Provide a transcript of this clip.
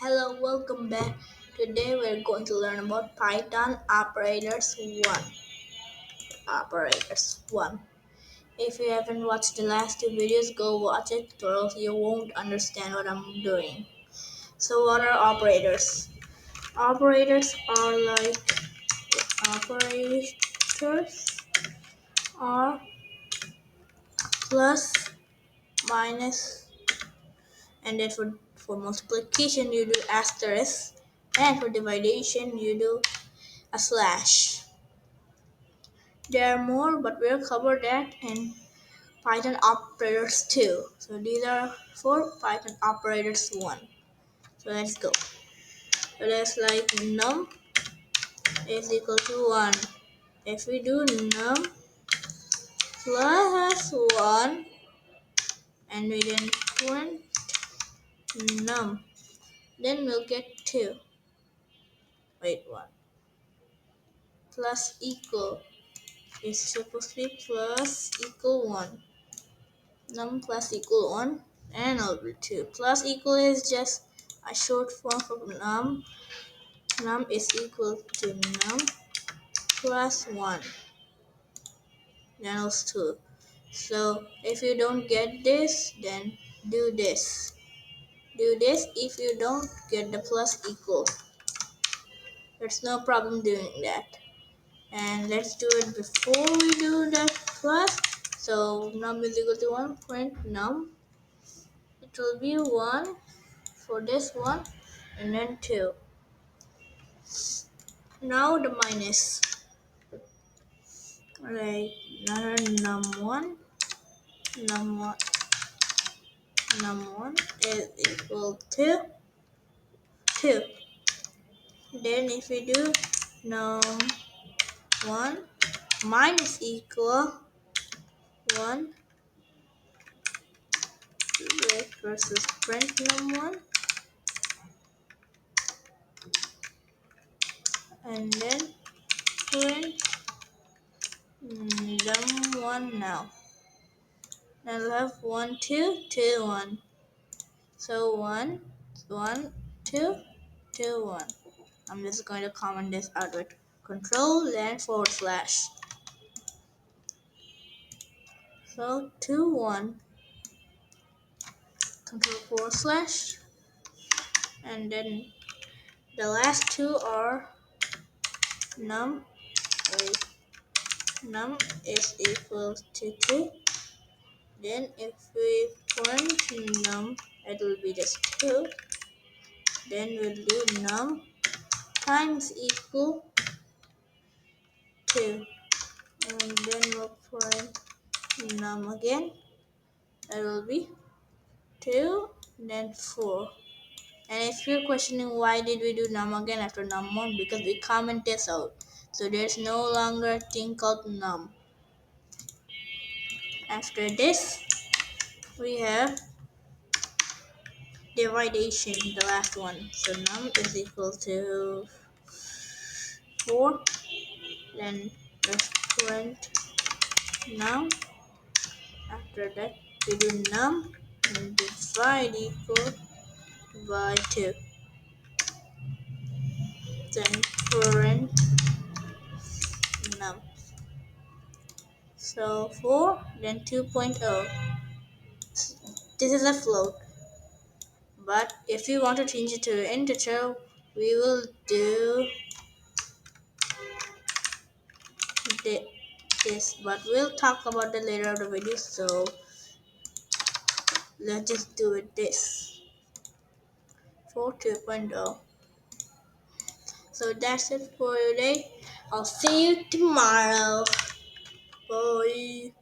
Hello, welcome back. Today we're going to learn about Python operators 1. Operators 1. If you haven't watched the last two videos, go watch it or else you won't understand what I'm doing. So what are operators? Operators are like operators are plus, minus, and then for multiplication you do asterisk, and for division you do a slash. There are more, but we'll cover that in Python operators 2. So these are for Python operators 1. So let's go. So that's like num is equal to 1. If we do num plus 1 and we then print num, then we'll get 2. Wait, 1. Plus equal is supposed to be plus equal 1. Num plus equal 1 and over 2. Plus equal is just a short form of num. Num is equal to num plus 1. Then also 2. So if you don't get this, then do this. Do this if you don't get the plus equal. There's no problem doing that. And let's do it before we do the plus. So num is equal to 1, print num. It will be 1 for this one and then 2. Now the minus. Like another num1, num1, num1 is equal to 2. Then if we do num1 minus equal 1, like versus print num1, and then print num1 now. Then we'll have 1, 2, 2, 1. So 1, 1, 2, 2, 1. I'm just going to comment this out with control then forward slash. So 2, 1, control forward slash, and then the last two are num, wait, num is equal to 2. Then if we print num, it will be just 2. Then we'll do num times equal 2. And then we'll print num again. That will be 2, then 4. And if you're questioning why did we do num again after num1, because we comment this out. So there's no longer a thing called num. After this, we have dividation, the last one. So num is equal to 4. Then let's print num. After that, we do num and divide equal by 2. Then print num. So 4, then 2.0. This is a float. But if you want to change it to an integer, we will do this. But we'll talk about that later of the video. So let's just do it this. For 2.0. So that's it for today. I'll see you tomorrow. Bye.